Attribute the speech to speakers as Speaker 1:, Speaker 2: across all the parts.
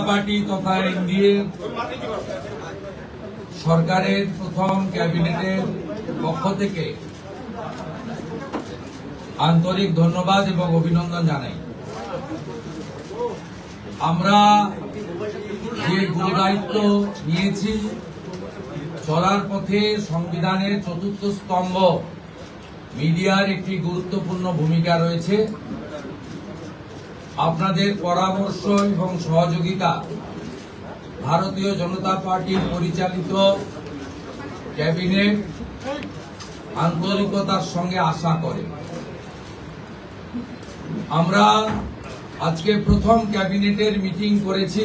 Speaker 1: Party তথা NDA সরকারের প্রথম ক্যাবিনেটের পক্ষ থেকে আন্তরিক ধন্যবাদ এবং অভিনন্দন জানাই। আমরা যে গুরুদায়িত্ব নিয়েছি, চলার পথে সংবিধানের চতুর্থ স্তম্ভ মিডিয়ার একটি গুরুত্বপূর্ণ ভূমিকা রয়েছে। আপনাদের পরামর্শ এবং সহযোগিতা ভারতীয় জনতা পার্টির পরিচালিত ক্যাবিনেট আন্তরিকতার সঙ্গে আশা করে। আমরা আজকে প্রথম ক্যাবিনেটের মিটিং করেছি।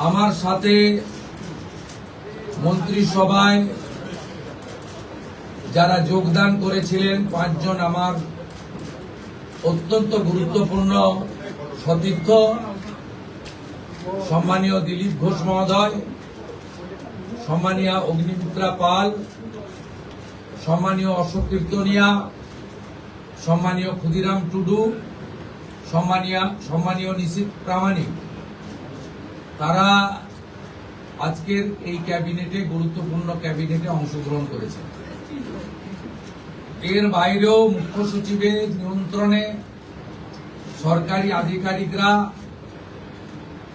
Speaker 1: আমার সাথে মন্ত্রিসভায় যারা যোগদান করেছিলেন 5 জন আমার অত্যন্ত গুরুত্বপূর্ণ সতীর্থ, সম্মানীয় দিলীপ ঘোষ মহোদয়, সম্মানীয় অগ্নিমিত্রা পাল, সম্মানীয় অশোক কীর্তনিয়া, সম্মানীয় ক্ষুদিরাম টুডু, সম্মানীয় নিশীথ প্রামাণিক, তারা আজকের এই ক্যাবিনেটে গুরুত্বপূর্ণ ক্যাবিনেটে অংশগ্রহণ করেছে। এর বাইরেও মুখ্য সচিবের নিয়ন্ত্রণে সরকারি আধিকারিকরা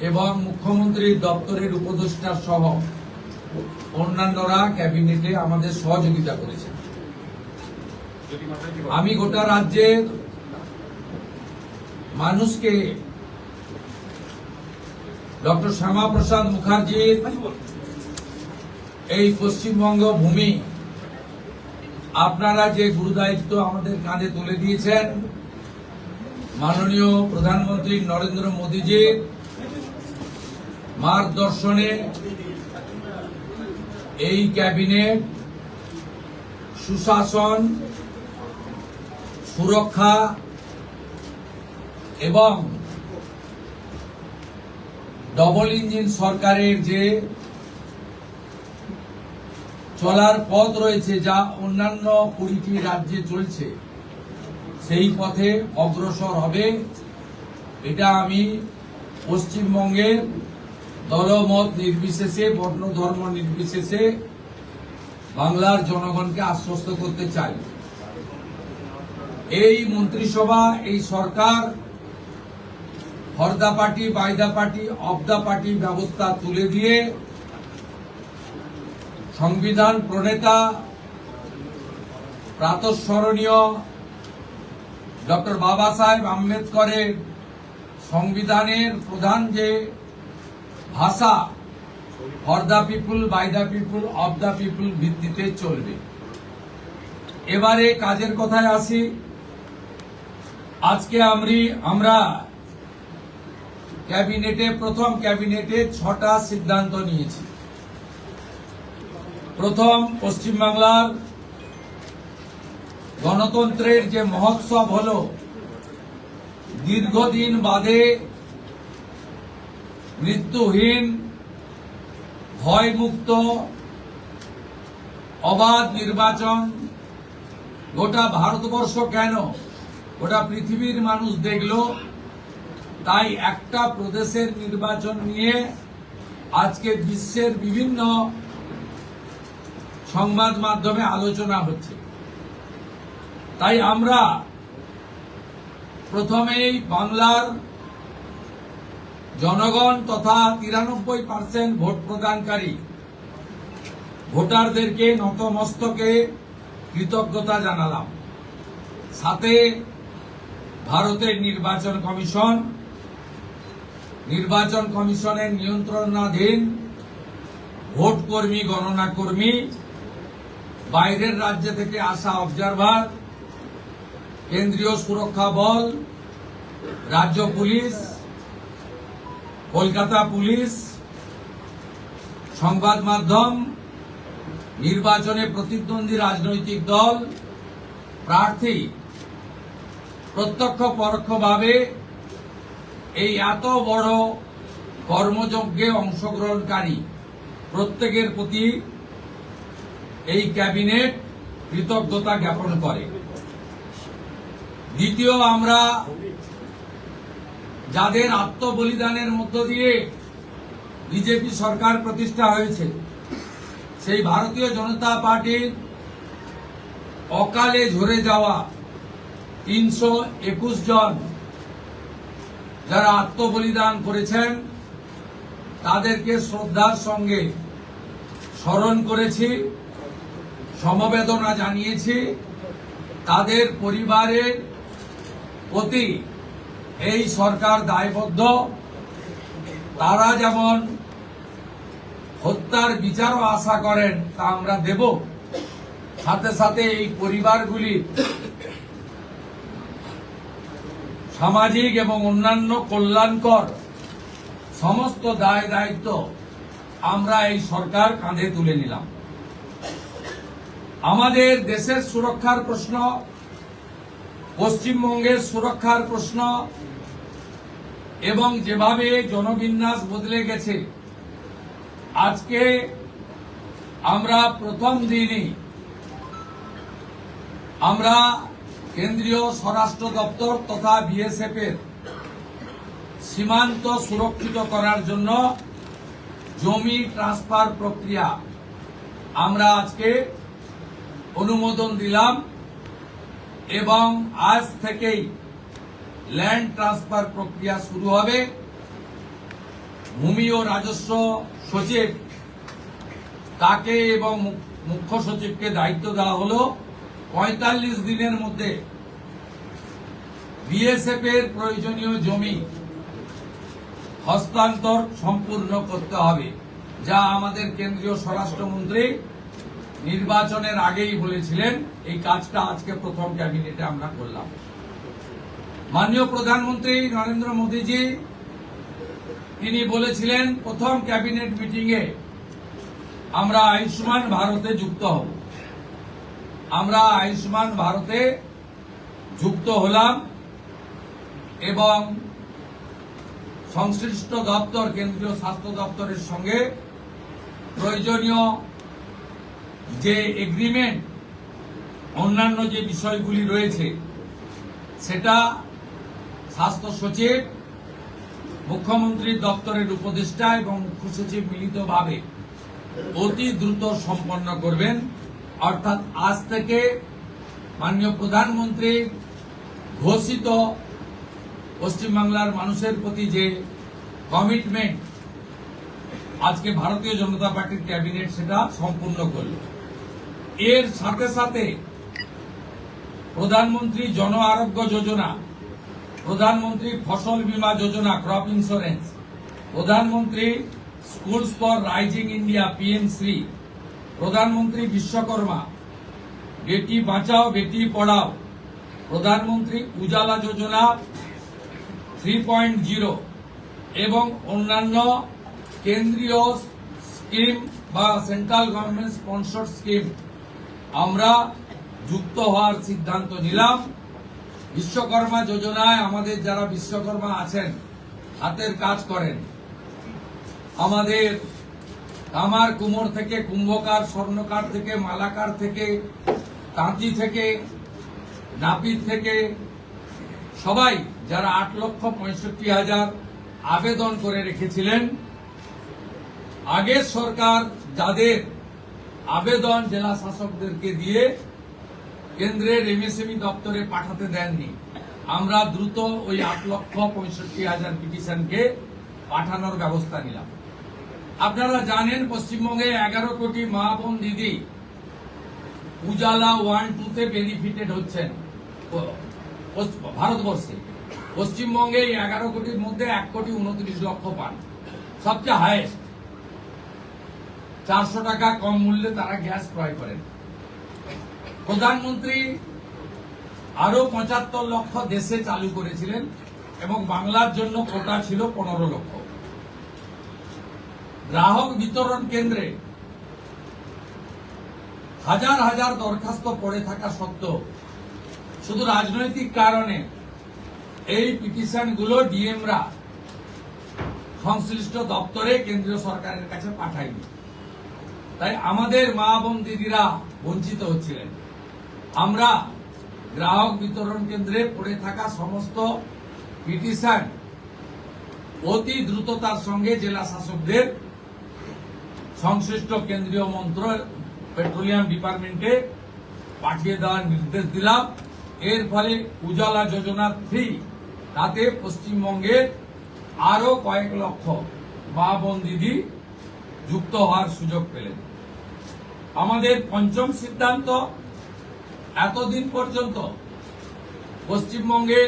Speaker 1: এবং মুখ্যমন্ত্রীর দপ্তরের উপদেষ্টা সহ অন্যান্যরা ক্যাবিনেটে আমাদের সহযোগিতা করেছেন। আমি গোটা রাজ্যের মানুষকে ডক্টর শ্যামাপ্রসাদ মুখার্জির এই পশ্চিমবঙ্গ ভূমি আপনারা যে গুরুদায়িত্ব আমাদের কাঁধে তুলে দিয়েছেন, মাননীয় প্রধানমন্ত্রী নরেন্দ্র মোদীজির মার্গদর্শনে এই ক্যাবিনেট সুশাসন, সুরক্ষা এবং ডবল ইঞ্জিন সরকারের যে চলার পথ রয়েছে, যা অন্যান্য 20টি রাজ্যে চলছে, সেই পথে অগ্রসর হবে। এটা আমি পশ্চিমবঙ্গের দলমত নির্বিশেষে, বর্ণ ধর্ম নির্বিশেষে বাংলার জনগণকে আশ্বস্ত করতে চাই। এই মন্ত্রিসভা, এই সরকার for the party, by the party, of the party ব্যবস্থা তুলে দিয়ে সংবিধান প্রণেতা প্রাতঃস্মরণীয় ডক্টর বাবা সাহেব আম্বেদকরের সংবিধানের প্রধান যে ভাষা for the people, by the people, of the people ভিত্তিতে চলবে। এবারে কাজের কথায় আসি। আজকে আমরা ক্যাবিনেটে, প্রথম ক্যাবিনেটে 6টা সিদ্ধান্ত নিয়েছি। প্রথম, পশ্চিমবাংলার গণতন্ত্রের যে মহোৎসব হলো, দীর্ঘদিন বাদে মৃত্যুহীন, ভয়মুক্ত, অবাধ নির্বাচন গোটা ভারতবর্ষ কেন, গোটা পৃথিবীর মানুষ দেখল। তাই একটা প্রদেশের নির্বাচন নিয়ে আজকে বিশ্বের বিভিন্ন সংবাদ মাধ্যমে আলোচনা হচ্ছে। তাই আমরা প্রথমেই বাংলার জনগণ তথা 93% ভোট প্রদানকারী ভোটারদেরকে নতমস্তকে কৃতজ্ঞতা জানালাম। সাথে ভারতের নির্বাচন কমিশনের নিয়ন্ত্রণাধীন ভোট কর্মী, গণনা কর্মী, বাইরের রাজ্য থেকে আসা অবজারভার, কেন্দ্রীয় সুরক্ষা বল, রাজ্য পুলিশ, কলকাতা পুলিশ, সংবাদ মাধ্যম, নির্বাচনে প্রতিদ্বন্দ্বী রাজনৈতিক দল, প্রার্থী, প্রত্যক্ষ পরোক্ষভাবে এই এত বড় কর্মযজ্ঞে অংশগ্রহণকারী প্রত্যেকের প্রতি এই ক্যাবিনেট কৃতজ্ঞতা জ্ঞাপন করে। দ্বিতীয়, আমরা যাদের আত্মবলিদানের মধ্য দিয়ে বিজেপি সরকার প্রতিষ্ঠা হয়েছে, সেই ভারতীয় জনতা পার্টির অকালে ঝরে যাওয়া 321 জন যারা আত্মবলিদান করেছেন তাদেরকে শ্রদ্ধার সঙ্গে স্মরণ করেছি, সমবেদনা জানিয়েছি। তাদের পরিবারের প্রতি এই সরকার দায়বদ্ধ। তারা যেমন হত্যার বিচারও আশা করেন তা আমরা দেব, সাথে সাথে এই পরিবারগুলির সামাজিক এবং অন্যান্য কল্যাণকর সমস্ত দায় দায়িত্ব আমরা এই সরকার কাঁধে তুলে নিলাম। আমাদের দেশের সুরক্ষার প্রশ্ন, পশ্চিমবঙ্গের সুরক্ষার প্রশ্ন এবং যেভাবে জনবিন্যাস বদলে গেছে, আজকে আমরা প্রথম দিনই আমরা কেন্দ্রীয় স্বরাষ্ট্র দপ্তর তথা বিএসএফ এর সীমান্ত সুরক্ষিত করার জন্য জমি ট্রান্সফার প্রক্রিয়া আমরা আজকে অনুমোদন দিলাম এবং আজ থেকেই ল্যান্ড ট্রান্সফার প্রক্রিয়া শুরু হবে। ভূমি ও রাজস্ব সচিব তাকে এবং মুখ্য সচিবকে দায়িত্ব দেওয়া হলো 45 দিনের মধ্যে বিএসএফ এর প্রয়োজনীয় জমি হস্তান্তর সম্পূর্ণ করতে হবে, যা আমাদের কেন্দ্রীয় স্বরাষ্ট্রমন্ত্রী নির্বাচনের আগেই বলেছিলেন। এই কাজটা আজকে প্রথম ক্যাবিনেটে আমরা করলাম। মাননীয় প্রধানমন্ত্রী নরেন্দ্র মোদীজি তিনি বলেছিলেন প্রথম ক্যাবিনেট মিটিংয়ে আমরা আয়ুষ্মান ভারতে যুক্ত হব। আমরা আয়ুষ্মান ভারতে যুক্ত হলাম এবং সংশ্লিষ্ট দপ্তর কেন্দ্রীয় স্বাস্থ্য দপ্তরের সঙ্গে প্রয়োজনীয় যে এগ্রিমেন্ট অন্যান্য যে বিষয়গুলি রয়েছে সেটা স্বাস্থ্য সচিব, মুখ্যমন্ত্রীর দপ্তরের উপদেষ্টা এবং মুখ্য সচিব মিলিতভাবে অতি দ্রুত সম্পন্ন করবেন। অর্থাৎ আজ থেকে মাননীয় প্রধানমন্ত্রী ঘোষিত পশ্চিমবাংলার মানুষের প্রতি যে কমিটমেন্ট আজকে ভারতীয় জনতা পার্টির ক্যাবিনেট সেটা সম্পূর্ণ করল। এর সাথে সাথে প্রধানমন্ত্রী জন আরোগ্য যোজনা, প্রধানমন্ত্রী ফসল বীমা যোজনা ক্রপ ইন্স্যুরেন্স, প্রধানমন্ত্রী স্কুলস ফর রাইজিং ইন্ডিয়া পিএমশ্রী, প্রধানমন্ত্রী বিশ্বকর্মা, বেটি বাঁচাও বেটি পড়াও, প্রধানমন্ত্রী উজালা যোজনা 3.0 এবং অন্যান্য কেন্দ্রীয় স্কিম বা সেন্ট্রাল গভর্নমেন্ট স্পন্সর স্কিম আমরা যুক্ত হওয়ার সিদ্ধান্ত নিলাম। বিশ্বকর্মা যোজনায় আমাদের যারা বিশ্বকর্মা আছেন, হাতের কাজ করেন, আমাদের কামার কুমোর থেকে কুম্ভকার, স্বর্ণকার থেকে মালাকার থেকে তাঁতি থেকে নাপিত থেকে সবাই যারা 8,65,000 আবেদন করে রেখেছিলেন, আগের সরকার যাদের আবেদন জেলা শাসকদেরকে দিয়ে কেন্দ্রের এমএসএমই দপ্তরে পাঠাতে দেননি, আমরা দ্রুত ওই 8,65,000 পিটিশনকে পাঠানোর ব্যবস্থা নিলাম। আপনারা জানেন পশ্চিমবঙ্গে 11 কোটি মা বোন দিদি উজালা 1-2 বেনিফিটেড হচ্ছেন ভারতবর্ষে। পশ্চিমবঙ্গে 11 কোটির মধ্যে 1,29,00,000 পান, সবচেয়ে হাইয়েস্ট। 400 টাকা কম মূল্যে তারা গ্যাস ক্রয় করেন। প্রধানমন্ত্রী আরো 75 লক্ষ দেশে চালু করেছিলেন এবং বাংলার জন্য কোটা ছিল 15 লক্ষ। গ্রাহক বিতরণ কেন্দ্রে হাজার হাজার দরখাস্ত পড়ে থাকা সত্ত্বেও শুধু রাজনৈতিক কারণে এই পিটিশনগুলো ডিএমরা সংশ্লিষ্ট দপ্তরে কেন্দ্রীয় সরকারের কাছে পাঠায়নি। তাই আমাদের মা বোন দিদিরা বঞ্চিত হচ্ছিলেন। আমরা গ্রাহক বিতরণ কেন্দ্রে পড়ে থাকা সমস্ত পিটিশন অতি দ্রুততার সঙ্গে জেলা শাসকদের সংশ্লিষ্ট কেন্দ্রীয় মন্ত্রক পেট্রোলিয়াম ডিপার্টমেন্টে পাঠিয়ে দেওয়ার নির্দেশ দিলাম। এর ফলে উজালা যোজনা 3 তাতে পশ্চিমবঙ্গের আরো কয়েক লক্ষ মা বোন দিদি যুক্ত হওয়ার সুযোগ পেলেন। আমাদের পঞ্চম সিদ্ধান্ত, এতদিন পর্যন্ত পশ্চিমবঙ্গে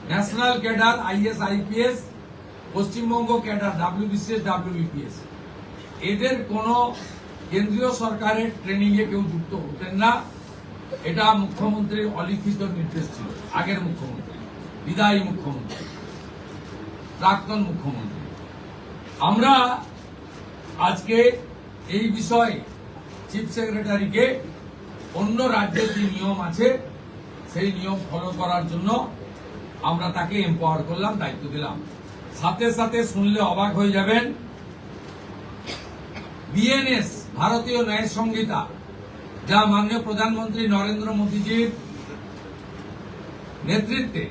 Speaker 1: national cadre is IPS, Paschimbanga cadre WBCS WBPS এদের কোন কেন্দ্রীয় সরকারের ট্রেনিং এ কেউ যুক্ত হতেন না। এটা মুখ্যমন্ত্রীর অলিখিত নির্দেশ ছিল। আগের মুখ্যমন্ত্রী, বিদায়ী মুখ্যমন্ত্রী, প্রাক্তন মুখ্যমন্ত্রী। আমরা আজকে এই বিষয়ে চিফ সেক্রেটারিকে অন্য রাজ্যের যে নিয়ম আছে সেই নিয়ম ফলো করার জন্য আমরা তাকে এম্পাওয়ার করলাম, দায়িত্ব দিলাম। সাথে সাথে শুনলে অবাক হয়ে যাবেন, বিএনএস ভারতীয় ন্যায় সংহিতা, যা মাননীয় প্রধানমন্ত্রী নরেন্দ্র মোদীজির নেতৃত্বে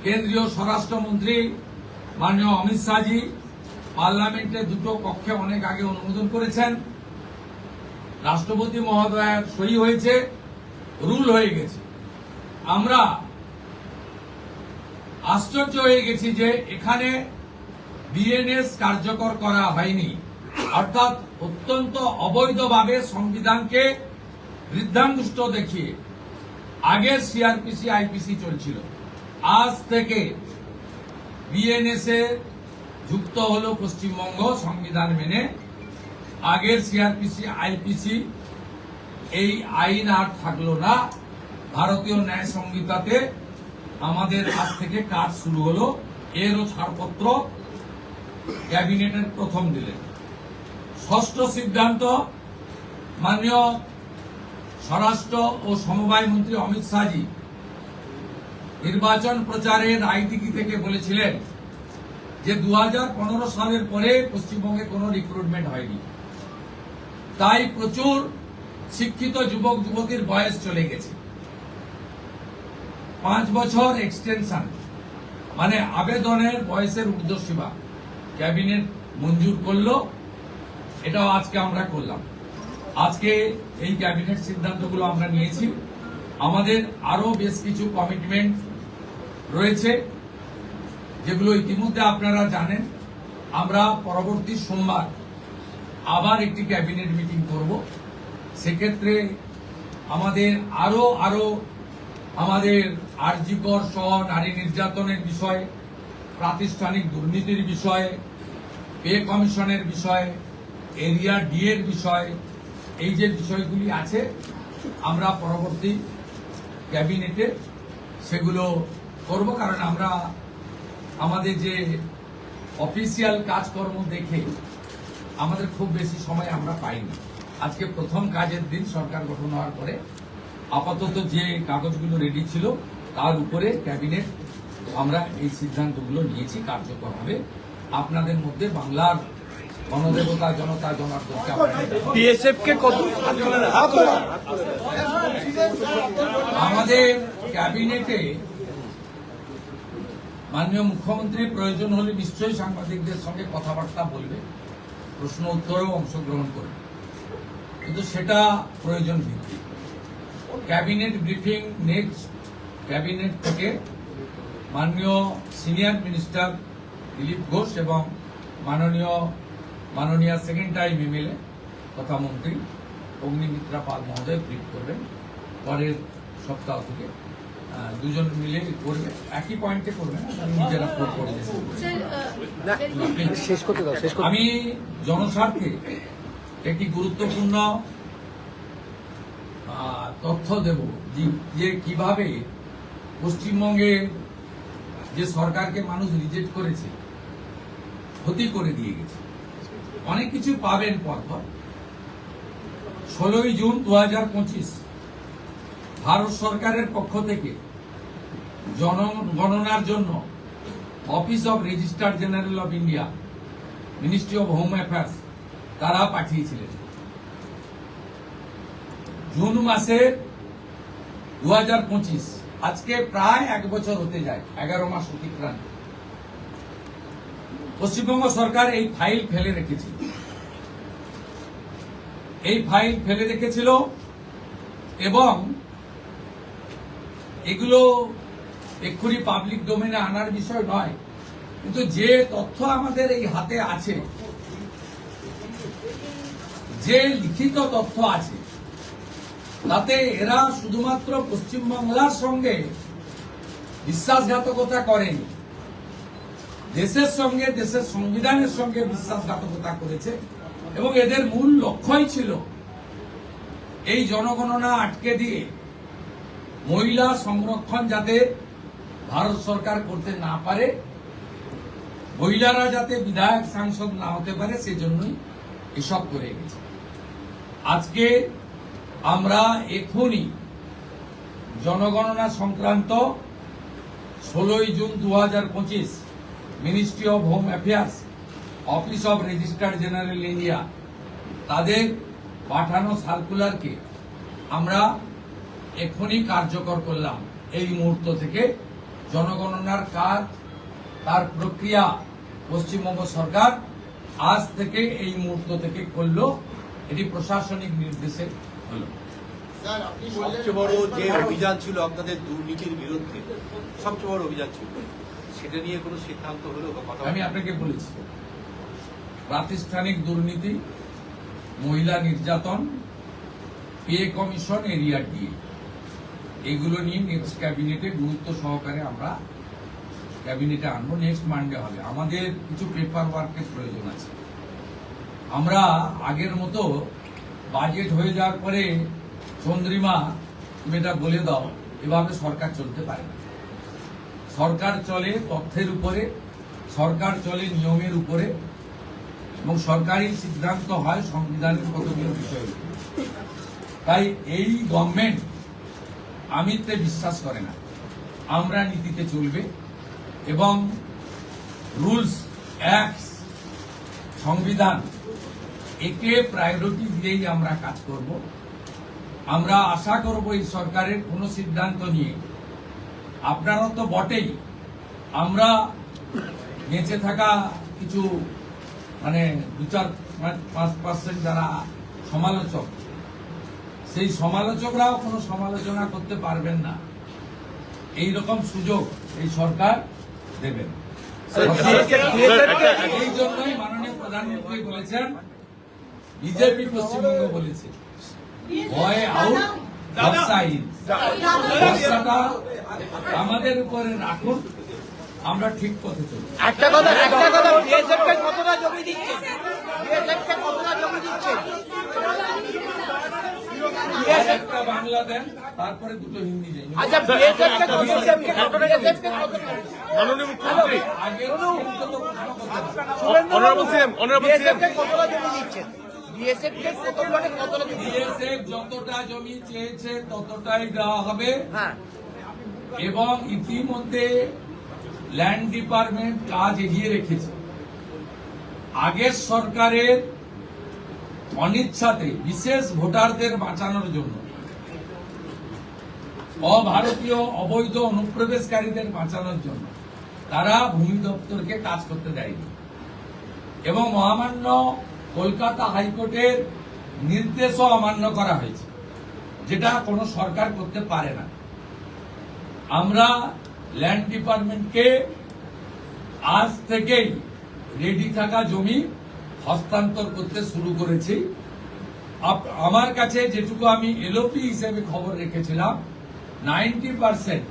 Speaker 1: কেন্দ্রীয় স্বরাষ্ট্রমন্ত্রী মাননীয় অমিত শাহজি পার্লামেন্টে দুটো কক্ষে অনেক আগে অনুমোদন করেছেন, রাষ্ট্রপতি মহোদয়ের সই হয়েছে, রুল হয়ে গেছে। আমরা আশ্চর্য হয়ে গেছি যে এখানে বিএনএস কার্যকর করা হয়নি, অর্থাৎ অত্যন্ত অবৈধভাবে সংবিধানকে বৃদ্ধাঙ্গুষ্ঠ দেখিয়ে আগের সিআরপিসি আইপিসি চলছিল। আজ থেকে বিএনএস এ যুক্ত হলো পশ্চিমবঙ্গ সংবিধান মেনে। আগের সিআরপিসি আইপিসি এই আইন আর থাকলো না। ভারতীয় ন্যায় সংহিতাতে আমাদের আজ থেকে কাজ শুরু হলো। এরও ছাড়পত্র ক্যাবিনেটের প্রথম দিলেন। ষষ্ঠ সিদ্ধান্ত, মাননীয় স্বরাষ্ট্র ও সমবায় মন্ত্রী অমিত শাহজি নির্বাচন প্রচারের আইটিকি থেকে বলেছিলেন যে 2015 সালের পরে পশ্চিমবঙ্গে কোনো রিক্রুটমেন্ট হয়নি, তাই প্রচুর শিক্ষিত যুবক যুবতীর বয়স চলে গেছে। 5 বছর এক্সটেনশন, মানে আবেদনের বয়সের ঊর্ধ্বসীমা ক্যাবিনেট মঞ্জুর করলো। এটাও আজকে আমরা করলাম। আজকে এই ক্যাবিনেট সিদ্ধান্তগুলো আমরা নিয়েছি। আমাদের আরো বেশ কিছু কমিটমেন্ট রয়েছে, যেগুলো ইতিমধ্যে আপনারা জানেন। আমরা পরবর্তী সোমবার আবার একটি ক্যাবিনেট মিটিং করব। সেক্ষেত্রে আমাদের আরো আমাদের আরজিকর সহ নারী নির্যাতনের বিষয়ে, প্রাতিষ্ঠানিক দুর্নীতির বিষয়ে, পে কমিশনের বিষয়ে, এরিয়া ডি এর বিষয়ে, এই যে বিষয়গুলি আছে আমরা পরবর্তী ক্যাবিনেটে সেগুলো করব। কারণ আমরা আমাদের যে অফিসিয়াল কাজকর্ম দেখে আমাদের খুব বেশি সময় আমরা পাইনি। আজকে প্রথম কাজের দিন সরকার গঠন হওয়ার পরে আপাতত যে কাগজগুলো রেডি ছিল তার উপরে ক্যাবিনেট আমরা এই সিদ্ধান্তগুলো নিয়েছি, কার্যকর হবে। আপনাদের মধ্যে বাংলার গণদেবতা জনতা জনার্দনকে
Speaker 2: বিএসএফকে কত
Speaker 1: আমাদের ক্যাবিনেটে মাননীয় মুখ্যমন্ত্রী প্রয়োজন হলে নিশ্চয়ই সাংবাদিকদের সঙ্গে কথাবার্তা বলবে, প্রশ্ন উত্তরেও অংশগ্রহণ করবে, কিন্তু সেটা প্রয়োজন ভিত্তিক। ক্যাবিনেট ব্রিফিং নেক্সট ক্যাবিনেট থেকে মাননীয় সিনিয়র মিনিস্টার দিলীপ ঘোষ এবং মাননীয় সেকেন্ড টাইম এমএলএ তথা মন্ত্রী অগ্নিমিত্রা পাল মহোদয় ব্রিফ করবেন। পরের সপ্তাহ থেকে দুজন মিলে করবে, একই পয়েন্টে করবে না, নিজেরা করে আমি জনস্বার্থে একটি গুরুত্বপূর্ণ তথ্য দেব যে কিভাবে পশ্চিমবঙ্গে যে সরকারকে মানুষ রিজেক্ট করেছে, ক্ষতি করে দিয়ে গেছে, অনেক কিছু পাবেন পরপর। 16 জুন 2025 ভারত সরকারের পক্ষ থেকে জনগণনার জন্য office of registrar general of India, ministry of home affairs তারা পাঠিয়েছিলেন। জুন মাসে 2025, আজকে প্রায় 1 বছর হতে যায়, 11 মাস অতিক্রান্ত। পশ্চিমবঙ্গ সরকার এই ফাইল ফেলে রেখেছিল। এই ফাইল ফেলে রেখেছিল এবং এগুলো এক্ষুনি পাবলিক ডোমেনে আনার বিষয় নয়, কিন্তু যে তথ্য আমাদের এই হাতে আছে, যে লিখিত তথ্য আছে, তাতে এরা শুধুমাত্র পশ্চিমবাংলার সঙ্গে বিশ্বাসঘাতকতা করেনি, দেশের সঙ্গে, দেশের সংবিধানের সঙ্গে বিশ্বাসঘাতকতা করেছে এবং এদের মূল লক্ষ্যই ছিল এই জনগণনা আটকে দিয়ে মহিলা সংরক্ষণ যাতে ভারত সরকার করতে না পারে, মহিলারা যাতে বিধায়ক সাংসদ না হতে পারে, সেজন্যই এসব করে গেছে। আজকে আমরা এখনই জনগণনা সংক্রান্ত 16 June 2025 ministry of home affairs, office of registrar general India তাদের পাঠানো সার্কুলারকে আমরা এখনই কার্যকর করলাম। এই মুহূর্ত থেকে জনগণনার কাজ, তার প্রক্রিয়া পশ্চিমবঙ্গ সরকার আজ থেকে এই মুহূর্ত থেকে করলো। এটি প্রশাসনিক নির্দেশে হলো।
Speaker 3: সবচেয়ে বড় যে অভিযান ছিল আপনাদের দুর্নীতির বিরুদ্ধে, সবচেয়ে বড় অভিযান ছিল, সেটা নিয়ে কোনো সিদ্ধান্ত হলো বা কথা?
Speaker 1: আমি আপনাকে বলেছি, প্রাতিষ্ঠানিক দুর্নীতি, মহিলা নির্যাতন, পে কমিশন, এরিয়া ডিএ, এগুলো নিয়ে নেক্সট ক্যাবিনেটে গুরুত্ব সহকারে আমরা ক্যাবিনেটে আনবো। নেক্সট মানডে হবে। আমাদের কিছু পেপার ওয়ার্কের প্রয়োজন আছে। আমরা আগের মতো বাজেট হয়ে যাওয়ার পরে চন্দ্রিমা তুমি এটা বলে দাও, এভাবে সরকার চলতে পারে না। সরকার চলে তথ্যের উপরে, সরকার চলে নিয়মের উপরে এবং সরকারি সিদ্ধান্ত হয় সংবিধানের কতগুলো বিষয়। তাই এই গভর্নমেন্ট আমিত্বে বিশ্বাস করে না, আমরা নীতিতে চলবে এবং রুলস, অ্যাক্টস, সংবিধান, একে প্রায়োরিটি দিয়েই আমরা কাজ করব। আমরা আশা করব এই সরকারের কোনো সিদ্ধান্ত নিয়ে, আপনারা তো বটেই, আমরা বেঁচে থাকা কিছু 2-5% যারা সমালোচক, সেই সমালোচকরাও কোনো সমালোচনা করতে পারবেন না, এই রকম সুযোগ এই সরকার দেবেন। এই জন্যই মাননীয় প্রধানমন্ত্রী বলেছেন, বিজেপি পশ্চিমবঙ্গ বলেছে, ভয় আউট, ব্যবসা ইন। ব্যবসাটা আমাদের উপরে রাখুন, আমরা ঠিক পথে চলব।
Speaker 2: একটা কথা বিএসএফ কে কতটা জমি দিচ্ছে? বিএসএফ কে কতটা জমি দিচ্ছে?
Speaker 1: একটা বাংলা দেন, তারপরে দুটো হিন্দি দেন।
Speaker 2: আচ্ছা, বিএসএফ কে কতটা মাননীয় মুখ্যমন্ত্রী
Speaker 1: আগের কিন্তু তো কোনো কথা না।
Speaker 2: অনারেবল সিএম বিএসএফ কে কতটা জমি দিচ্ছেন? বিএসএফ কে কতটা জমি?
Speaker 1: বিএসএফ যতটা জমি চেয়েছে ততটাই দেওয়া হবে।
Speaker 2: হ্যাঁ,
Speaker 1: এবং ইতিমধ্যে ল্যান্ড ডিপার্টমেন্ট কাজ এগিয়ে রেখেছে। আগের সরকারের অনিচ্ছাতে বিশেষ ভোটারদের বাঁচানোর জন্য, অভারতীয় অবৈধ অনুপ্রবেশকারীদের বাঁচানোর জন্য তারা ভূমি দপ্তরকে কাজ করতে দেয়নি এবং মহামান্য কলকাতা হাইকোর্টের নির্দেশও অমান্য করা হয়েছে, যেটা কোনো সরকার করতে পারে না। আমরা ল্যান্ড ডিপার্টমেন্টকে আজ থেকেই রেডি থাকা জমি হস্তান্তর করতে শুরু করেছি। আমার কাছে যেটুকু আমি এলওপি হিসেবে খবর রেখেছিলাম, 90%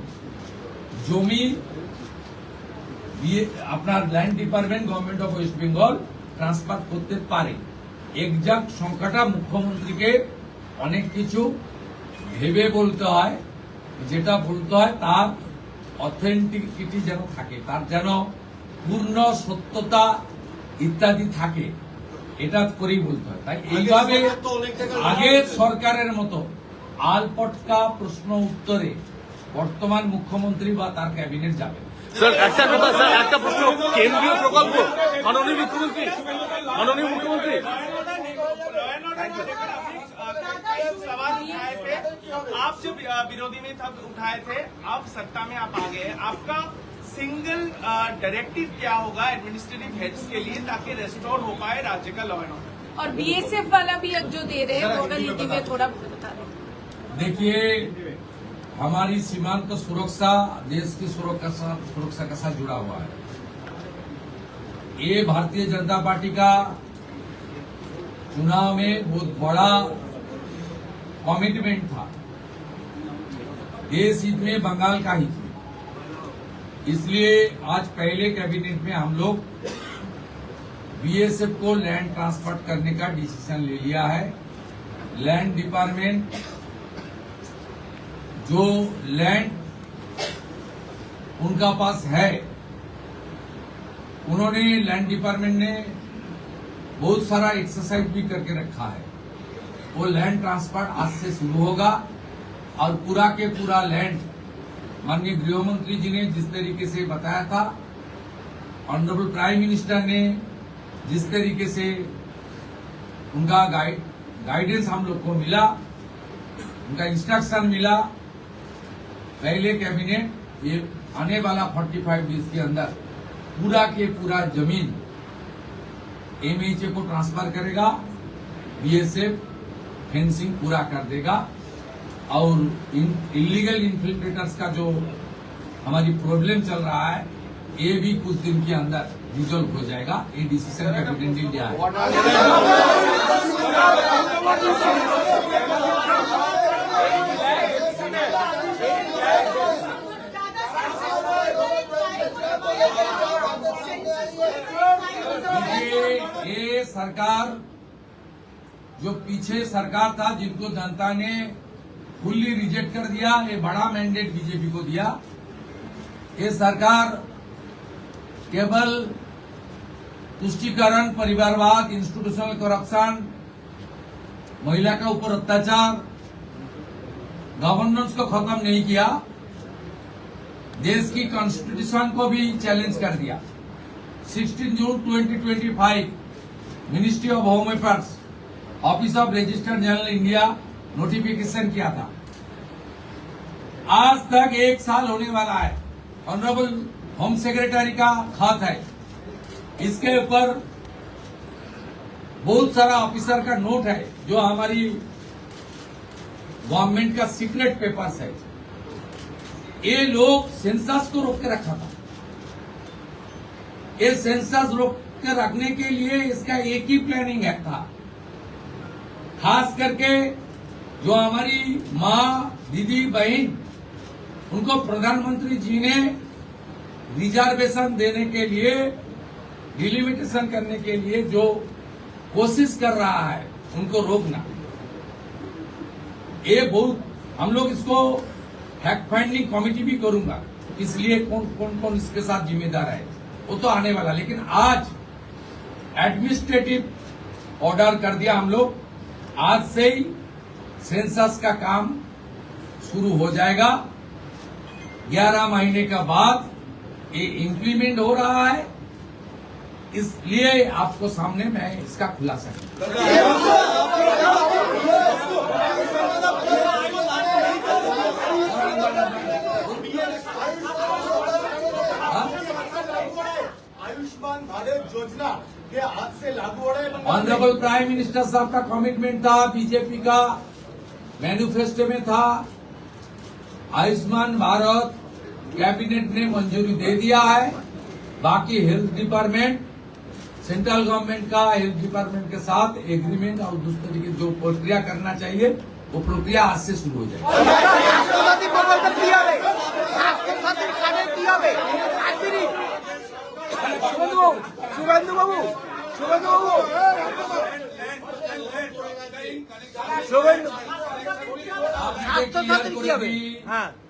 Speaker 1: জমি আপনার land department government of West Bengal transfer করতে পারে। এক্সাক্ট সংখ্যাটা মুখ্যমন্ত্রীকে অনেক কিছু ভেবে বলতে হয়, যেটা বলতে হয় তার অথেন্টিকিটি যেন থাকে, তার যেন পূর্ণ সত্যতা ইত্যাদি থাকে, এটা করেই বলতে হয়। তাই এইভাবে আগের সরকারের মতো আলপটকা প্রশ্ন উত্তরে বর্তমান মুখ্যমন্ত্রী বা তার ক্যাবিনেট যাবে।
Speaker 2: স্যার একটা কথা, স্যার একটা প্রশ্ন, কেন্দ্রীয় প্রকল্প মাননীয় মুখ্যমন্ত্রী
Speaker 4: सवाल उठाए थे, आप जब विरोधी में तब उठाए थे, अब सत्ता में आप आ गए, आपका सिंगल डायरेक्टिव क्या होगा एडमिनिस्ट्रेटिव हेड्स के लिए ताकि रेस्टोर हो पाए राज्य का लॉ एंड ऑर्डर?
Speaker 5: और बीएसएफ वाला भी अब जो दे रहे हैं वो अगर हिंदी में थोड़ा बता दें।
Speaker 1: देखिए, हमारी सीमांत सुरक्षा देश की सुरक्षा के साथ जुड़ा हुआ है। ये भारतीय जनता पार्टी का चुनाव में बहुत बड़ा कमिटमेंट था। देश हित में बंगाल का हित में, इसलिए आज पहले कैबिनेट में हम लोग बीएसएफ को लैंड ट्रांसफर करने का डिसीजन ले लिया है। लैंड डिपार्टमेंट जो लैंड उनका पास है, उन्होंने लैंड डिपार्टमेंट ने बहुत सारा एक्सरसाइज भी करके रखा है। वो लैंड ट्रांसफर आज से शुरू होगा और पूरा के पूरा लैंड माननीय गृह मंत्री जी ने जिस तरीके से बताया था, ऑनरेबल प्राइम मिनिस्टर ने जिस तरीके से उनका गाइडेंस हम लोग को मिला, उनका इंस्ट्रक्शन मिला, पहले कैबिनेट ये आने वाला 45 डेज के अंदर पूरा के पूरा जमीन एमएचए को ट्रांसफर करेगा, बीएसएफ फेंसिंग पूरा कर देगा और इलीगल इन्फिल्ट्रेटर्स का जो हमारी प्रॉब्लम चल रहा है ये भी कुछ दिन के अंदर रिजॉल्व हो जाएगा। ये डिसीजन कैबिनेट ने लिया है। ये सरकार जो पीछे सरकार था जिनको जनता ने फुल्ली रिजेक्ट कर दिया, ये बड़ा मैंडेट बीजेपी को दिया। ये सरकार केवल तुष्टीकरण, परिवारवाद, इंस्टीट्यूशनल करप्शन, महिला के ऊपर अत्याचार, गवर्नेंस को खत्म नहीं किया, देश की कॉन्स्टिट्यूशन को भी चैलेंज कर दिया। 16 जून 2025 ministry of home affairs, office of registered general India notification किया था। आज तक 1 साल होने वाला है। ऑनरेबल होम सेक्रेटरी का खत है, इसके ऊपर बहुत सारा ऑफिसर का नोट है जो हमारी गवर्नमेंट का सीक्रेट पेपर्स है। ये लोग सेंसस को रोक के रखा था। ये सेंसस रोक के रखने के लिए इसका एक ही प्लानिंग है था, खास करके जो हमारी माँ, दीदी, बहन, उनको प्रधानमंत्री जी ने रिजर्वेशन देने के लिए, डिलिमिटेशन करने के लिए जो कोशिश कर रहा है उनको रोकना। ये बहुत हम लोग इसको फैक्ट फाइंडिंग कमेटी भी करूंगा, इसलिए कौन इसके साथ जिम्मेदार है वो तो आने वाला। लेकिन आज एडमिनिस्ट्रेटिव ऑर्डर कर दिया हम लोग, आज से ही सेंसस का काम शुरू हो जाएगा। 11 महीने के बाद ये इम्प्लीमेंट हो रहा है, इसलिए आपको सामने मैं इसका खुलासा
Speaker 6: आयुष्मान भारत योजना के आज से लागू हो रहे हैं।
Speaker 1: ऑनरेबल प्राइम मिनिस्टर साहब का कमिटमेंट था, बीजेपी का मैनिफेस्टो में था। आयुष्मान भारत कैबिनेट ने मंजूरी दे दिया है। बाकी हेल्थ डिपार्टमेंट, सेंट्रल गवर्नमेंट का हेल्थ डिपार्टमेंट के साथ एग्रीमेंट और दूसरे की जो प्रक्रिया करना चाहिए वो प्रक्रिया आज से शुरू हो जाएगी।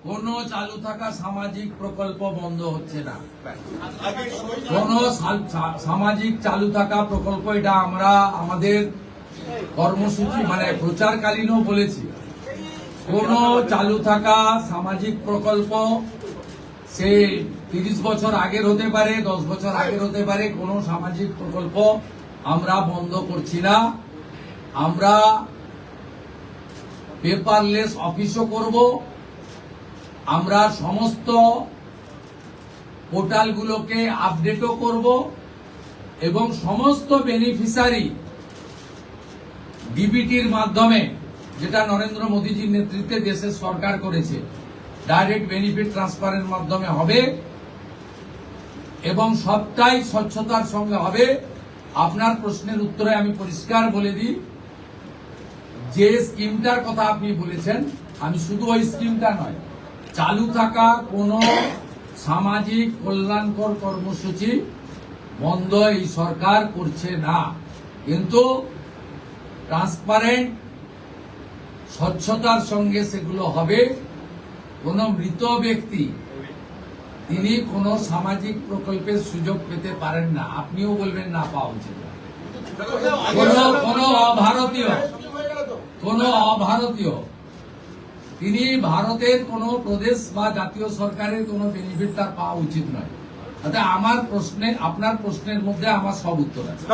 Speaker 1: কোনো চালু থাকা সামাজিক প্রকল্প বন্ধ হচ্ছে না। কোন সামাজিক চালু থাকা প্রকল্প, এটা আমরা আমাদের কর্মসূচি মানে প্রচারকালীনও বলেছি। কোন চালু থাকা সামাজিক প্রকল্প সে 30 বছর আগের হতে পারে, 10 বছর আগের হতে পারে, কোন সামাজিক প্রকল্প আমরা বন্ধ করছি না। আমরা পেপারলেস অফিসও করব। আমরা সমস্ত পোর্টালগুলোকে আপডেটও করব এবং সমস্ত বেনিফিশিয়ারি ডিবিটির মাধ্যমে, যেটা নরেন্দ্র মোদীজির নেতৃত্বে দেশের সরকার করেছে, ডাইরেক্ট বেনিফিট ট্রান্সফারের মাধ্যমে হবে এবং সবটাই স্বচ্ছতার সঙ্গে হবে। আপনার প্রশ্নের উত্তরে আমি পরিষ্কার বলে দিই, যে স্কিমটার কথা আপনি বলেছেন, আমি শুধু ওই স্কিমটা নয়, চালু থাকা কোনো সামাজিক কল্যাণকর কর্মসূচি বন্ধ এই সরকার করছে না, কিন্তু ট্রান্সপারেন্ট স্বচ্ছতার সঙ্গে সেগুলো হবে। কোন মৃত ব্যক্তি তিনি কোন সামাজিক প্রকল্পের সুযোগ পেতে পারেন না, আপনিও বলবেন না পাওয়া উচিত। কোন অভারতীয় তিনি ভারতের কোন প্রদেশ বা জাতীয় সরকারের কোন বেনিফিট তার পাওয়া উচিত নয়। অর্থাৎ আমার প্রশ্নে, আপনার প্রশ্নের মধ্যে আমার সব উত্তর আছে।